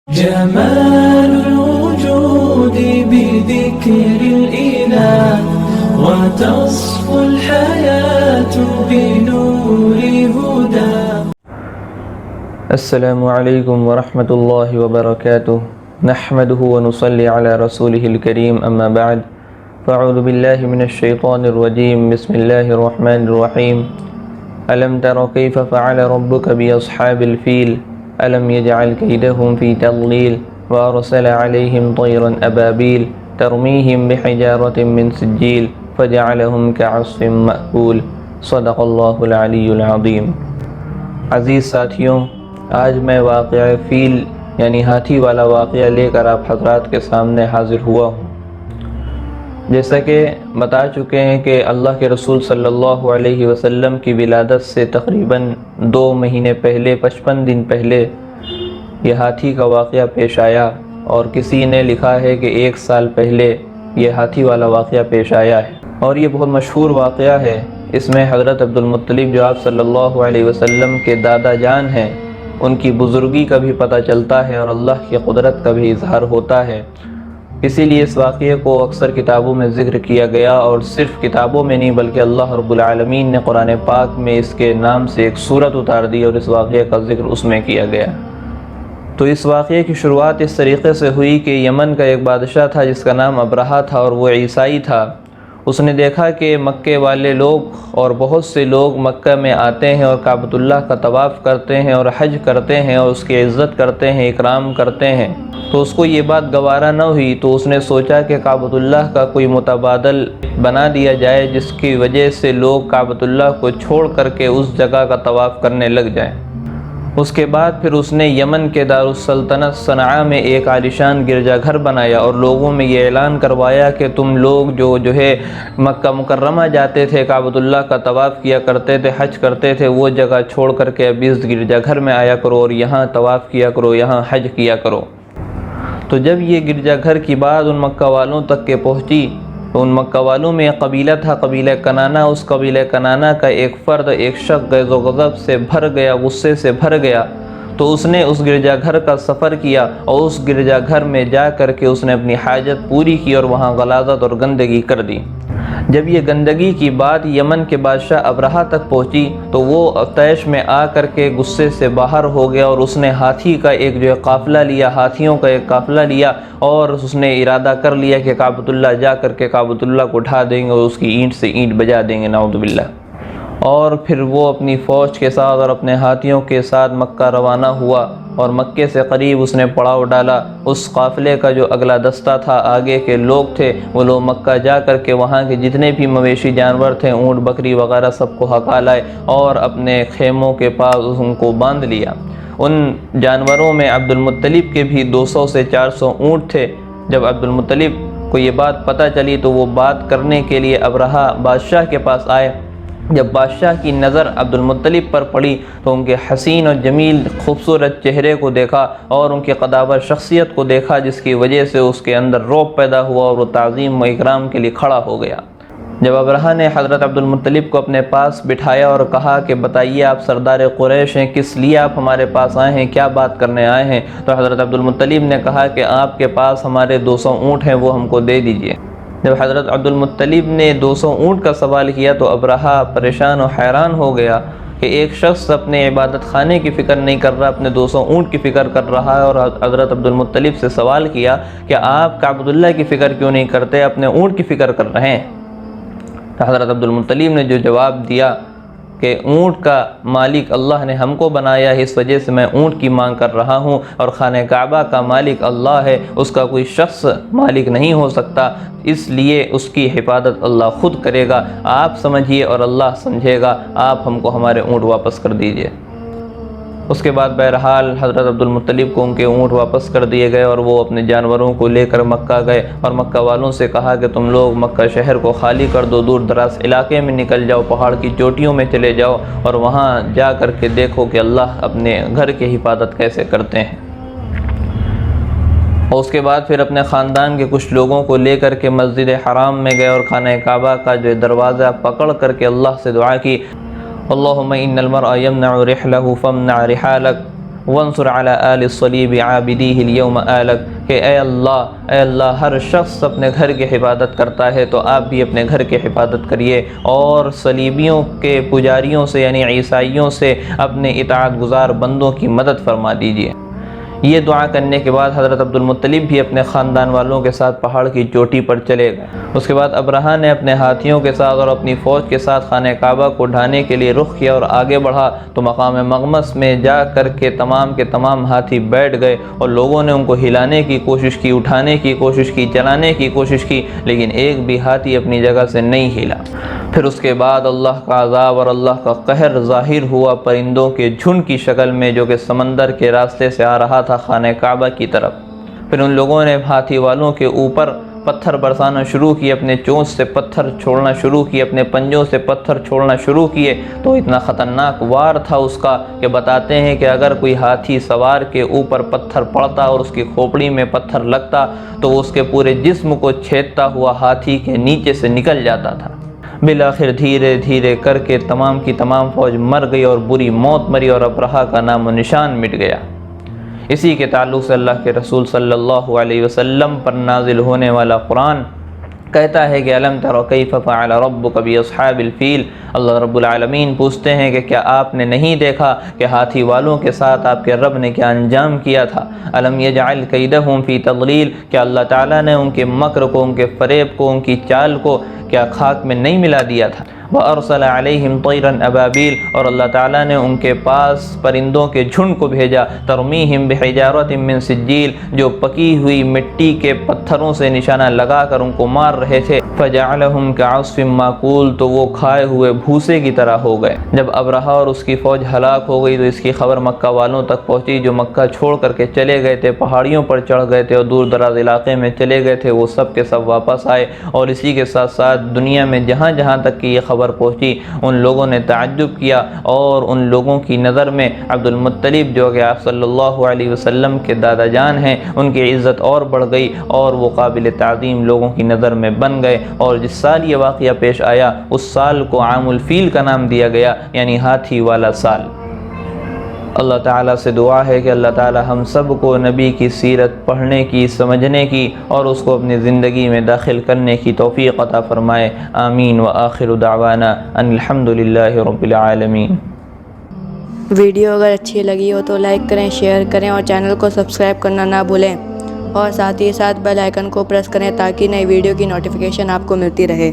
جمال الوجود بذكر الإله وتصفو الحياة بنور هدى. السلام علیکم ورحمۃ اللہ وبرکاتہ. نحمده ونصلي على رسوله الكريم اما بعد فاعوذ باللہ من الشیطان الرجیم. بسم اللہ الرحمن الرحیم. الم تر کیف فعل ربک باصحاب الفیل الم یجعل کیدہم فی تضلیل وارسل علیہم طیرا ابابیل ترمیہم بحجارۃ من سجیل فجعلہم کعصف مأکول. صدق اللہ العلی العظیم. عزیز ساتھیوں، آج میں واقعہ فیل یعنی ہاتھی والا واقعہ لے کر آپ حضرات کے سامنے حاضر ہوا ہوں. جیسا کہ بتا چکے ہیں کہ اللہ کے رسول صلی اللہ علیہ وسلم کی ولادت سے تقریباً 2 مہینے پہلے 55 دن پہلے یہ ہاتھی کا واقعہ پیش آیا، اور کسی نے لکھا ہے کہ 1 سال پہلے یہ ہاتھی والا واقعہ پیش آیا ہے، اور یہ بہت مشہور واقعہ ہے. اس میں حضرت عبدالمطلب جو آپ صلی اللہ علیہ وسلم کے دادا جان ہیں، ان کی بزرگی کا بھی پتہ چلتا ہے اور اللہ کی قدرت کا بھی اظہار ہوتا ہے. اسی لیے اس واقعے کو اکثر کتابوں میں ذکر کیا گیا، اور صرف کتابوں میں نہیں بلکہ اللہ رب العالمین نے قرآن پاک میں اس کے نام سے ایک سورت اتار دی اور اس واقعے کا ذکر اس میں کیا گیا. تو اس واقعے کی شروعات اس طریقے سے ہوئی کہ یمن کا ایک بادشاہ تھا جس کا نام ابرہہ تھا، اور وہ عیسائی تھا. اس نے دیکھا کہ مکے والے لوگ اور بہت سے لوگ مکہ میں آتے ہیں اور کعبۃ اللہ کا طواف کرتے ہیں اور حج کرتے ہیں اور اس کی عزت کرتے ہیں، اکرام کرتے ہیں. تو اس کو یہ بات گوارا نہ ہوئی، تو اس نے سوچا کہ کعبۃ اللہ کا کوئی متبادل بنا دیا جائے جس کی وجہ سے لوگ کعبۃ اللہ کو چھوڑ کر کے اس جگہ کا طواف کرنے لگ جائیں. اس کے بعد پھر اس نے یمن کے دارالسلطنت صنعاء میں ایک عالیشان گرجا گھر بنایا اور لوگوں میں یہ اعلان کروایا کہ تم لوگ جو ہے مکہ مکرمہ جاتے تھے، کعبۃ اللہ کا طواف کیا کرتے تھے، حج کرتے تھے، وہ جگہ چھوڑ کر کے اب اس گرجا گھر میں آیا کرو اور یہاں طواف کیا کرو، یہاں حج کیا کرو. تو جب یہ گرجا گھر کی بات ان مکہ والوں تک کے پہنچی تو ان مکہ والوں میں ایک قبیلہ تھا، قبیلہ کنانہ. اس قبیلہ کنانہ کا ایک فرد، ایک شخص غیظ و غضب سے بھر گیا، غصے سے بھر گیا. تو اس نے اس گرجا گھر کا سفر کیا اور اس گرجا گھر میں جا کر کے اس نے اپنی حاجت پوری کی اور وہاں غلاظت اور گندگی کر دی. جب یہ گندگی کی بات یمن کے بادشاہ ابرہہ تک پہنچی تو وہ طیش میں آ کر کے غصے سے باہر ہو گیا، اور اس نے ہاتھی کا ایک قافلہ لیا، ہاتھیوں کا ایک قافلہ لیا، اور اس نے ارادہ کر لیا کہ کعبۃ اللہ جا کر کے کعبۃ اللہ کو ڈھا دیں گے اور اس کی اینٹ سے اینٹ بجا دیں گے، نعوذ باللہ. اور پھر وہ اپنی فوج کے ساتھ اور اپنے ہاتھیوں کے ساتھ مکہ روانہ ہوا، اور مکے سے قریب اس نے پڑاؤ ڈالا. اس قافلے کا جو اگلا دستہ تھا، آگے کے لوگ تھے، وہ لوگ مکہ جا کر کے وہاں کے جتنے بھی مویشی جانور تھے، اونٹ بکری وغیرہ، سب کو ہکا لائے اور اپنے خیموں کے پاس ان کو باندھ لیا. ان جانوروں میں عبدالمطلب کے بھی 200 سے 400 اونٹ تھے. جب عبدالمطلب کو یہ بات پتہ چلی تو وہ بات کرنے کے لیے ابرہہ بادشاہ کے پاس آئے. جب بادشاہ کی نظر عبدالمطلب پر پڑی تو ان کے حسین اور جمیل خوبصورت چہرے کو دیکھا اور ان کی قداور شخصیت کو دیکھا، جس کی وجہ سے اس کے اندر رعب پیدا ہوا اور وہ تعظیم و اکرام کے لیے کھڑا ہو گیا. جب ابرہہ نے حضرت عبدالمطلب کو اپنے پاس بٹھایا اور کہا کہ بتائیے آپ سردار قریش ہیں، کس لیے آپ ہمارے پاس آئے ہیں، کیا بات کرنے آئے ہیں؟ تو حضرت عبدالمطلب نے کہا کہ آپ کے پاس ہمارے 200 اونٹ ہیں، وہ ہم کو دے دیجئے. جب حضرت عبدالمطلب نے 200 اونٹ کا سوال کیا تو ابرہہ پریشان و حیران ہو گیا کہ ایک شخص اپنے عبادت خانے کی فکر نہیں کر رہا، اپنے 200 اونٹ کی فکر کر رہا ہے. اور حضرت عبدالمطلب سے سوال کیا کہ آپ کعبۃ اللہ کی فکر کیوں نہیں کرتے، اپنے اونٹ کی فکر کر رہے ہیں؟ حضرت عبدالمطلب نے جو جواب دیا کہ اونٹ کا مالک اللہ نے ہم کو بنایا ہے، اس وجہ سے میں اونٹ کی مانگ کر رہا ہوں، اور خانہ کعبہ کا مالک اللہ ہے، اس کا کوئی شخص مالک نہیں ہو سکتا، اس لیے اس کی حفاظت اللہ خود کرے گا. آپ سمجھیے اور اللہ سمجھے گا، آپ ہم کو ہمارے اونٹ واپس کر دیجئے. اس کے بعد بہرحال حضرت عبدالمطلب کو ان کے اونٹ واپس کر دیے گئے، اور وہ اپنے جانوروں کو لے کر مکہ گئے اور مکہ والوں سے کہا کہ تم لوگ مکہ شہر کو خالی کر دو، دور دراز علاقے میں نکل جاؤ، پہاڑ کی چوٹیوں میں چلے جاؤ اور وہاں جا کر کے دیکھو کہ اللہ اپنے گھر کی حفاظت کیسے کرتے ہیں. اور اس کے بعد پھر اپنے خاندان کے کچھ لوگوں کو لے کر کے مسجد حرام میں گئے اور خانہ کعبہ کا جو دروازہ پکڑ کر کے اللہ سے دعا کی، اللہم ان المرء یمنع رحلہ فامنع رحالک وانصر علی آل الصلیب عابدیہ اليوم آلک، کہ اے اللہ ہر شخص اپنے گھر کی حفاظت کرتا ہے تو آپ بھی اپنے گھر کی حفاظت کریے، اور صلیبیوں کے پجاریوں سے یعنی عیسائیوں سے اپنے اطاعت گزار بندوں کی مدد فرما دیجیے۔ یہ دعا کرنے کے بعد حضرت عبدالمطلب بھی اپنے خاندان والوں کے ساتھ پہاڑ کی چوٹی پر چلے گئے۔ اس کے بعد ابرہہ نے اپنے ہاتھیوں کے ساتھ اور اپنی فوج کے ساتھ خانہ کعبہ کو ڈھانے کے لیے رخ کیا اور آگے بڑھا تو مقام مغمس میں جا کر کے تمام ہاتھی بیٹھ گئے، اور لوگوں نے ان کو ہلانے کی کوشش کی، اٹھانے کی کوشش کی، چلانے کی کوشش کی، لیکن ایک بھی ہاتھی اپنی جگہ سے نہیں ہلا۔ پھر اس کے بعد اللہ کا عذاب اور اللہ کا قہر ظاہر ہوا پرندوں کے جھنڈ کی شکل میں، جو کہ سمندر کے راستے سے آ رہا تھا خانہ کعبہ کی طرف۔ پھر ان لوگوں نے ہاتھی والوں کے اوپر پتھر برسانا شروع کیے، اپنے چونچ سے پتھر چھوڑنا شروع کیے، اپنے پنجوں سے پتھر چھوڑنا شروع کیے، تو اتنا خطرناک وار تھا اس کا کہ بتاتے ہیں کہ اگر کوئی ہاتھی سوار کے اوپر پتھر پڑتا اور اس کی کھوپڑی میں پتھر لگتا تو وہ اس کے پورے جسم کو چھیدتا ہوا ہاتھی کے نیچے سے نکل جاتا تھا۔ بالآخر دھیرے دھیرے کر کے تمام کی تمام فوج مر گئی اور بری موت مری، اور ابرہہ کا نام و نشان مٹ گیا۔ اسی کے تعلق سے اللہ کے رسول صلی اللہ علیہ وسلم پر نازل ہونے والا قرآن کہتا ہے کہ الم تر کیف فعل ربک باصحاب الفیل، اللہ رب العالمین پوچھتے ہیں کہ کیا آپ نے نہیں دیکھا کہ ہاتھی والوں کے ساتھ آپ کے رب نے کیا انجام کیا تھا؟ الم یجعل کیدہم فی تضلیل، کیا اللہ تعالیٰ نے ان کے مکر کو، ان کے فریب کو، ان کی چال کو کیا خاک میں نہیں ملا دیا تھا؟ وَأَرْسَلَ عَلَيْهِمْ طَيْرًا أَبَابِيلَ، اور اللہ تعالیٰ نے ان کے پاس پرندوں کے جھنڈ کو بھیجا، ترمیہم بحجارۃ من سجیل، جو پکی ہوئی مٹی کے پتھروں سے نشانہ لگا کر ان کو مار رہے تھے، فَجَعَلَهُمْ كَعَصْفٍ مَّأْكُولٍ، تو وہ کھائے ہوئے بھوسے کی طرح ہو گئے۔ جب ابرہہ اور اس کی فوج ہلاک ہو گئی تو اس کی خبر مکہ والوں تک پہنچی، جو مکہ چھوڑ کر کے چلے گئے تھے، پہاڑیوں پر چڑھ گئے تھے اور دور دراز علاقے میں چلے گئے تھے، وہ سب کے سب واپس آئے، اور اسی کے ساتھ ساتھ دنیا میں جہاں جہاں تک کہ یہ خبر پہنچی ان لوگوں نے تعجب کیا، اور ان لوگوں کی نظر میں عبدالمطلب جو کہ آپ صلی اللہ علیہ وسلم کے دادا جان ہیں، ان کی عزت اور بڑھ گئی، اور وہ قابل تعظیم لوگوں کی نظر میں بن گئے، اور جس سال یہ واقعہ پیش آیا اس سال کو عام الفیل کا نام دیا گیا، یعنی ہاتھی والا سال۔ اللہ تعالیٰ سے دعا ہے کہ اللہ تعالیٰ ہم سب کو نبی کی سیرت پڑھنے کی، سمجھنے کی اور اس کو اپنی زندگی میں داخل کرنے کی توفیق عطا فرمائے، آمین۔ وآخر دعوانا ان الحمدللہ رب العالمین۔ ویڈیو اگر اچھی لگی ہو تو لائک کریں، شیئر کریں اور چینل کو سبسکرائب کرنا نہ بھولیں، اور ساتھ ہی ساتھ بیل آئیکن کو پریس کریں تاکہ نئی ویڈیو کی نوٹیفیکیشن آپ کو ملتی رہے۔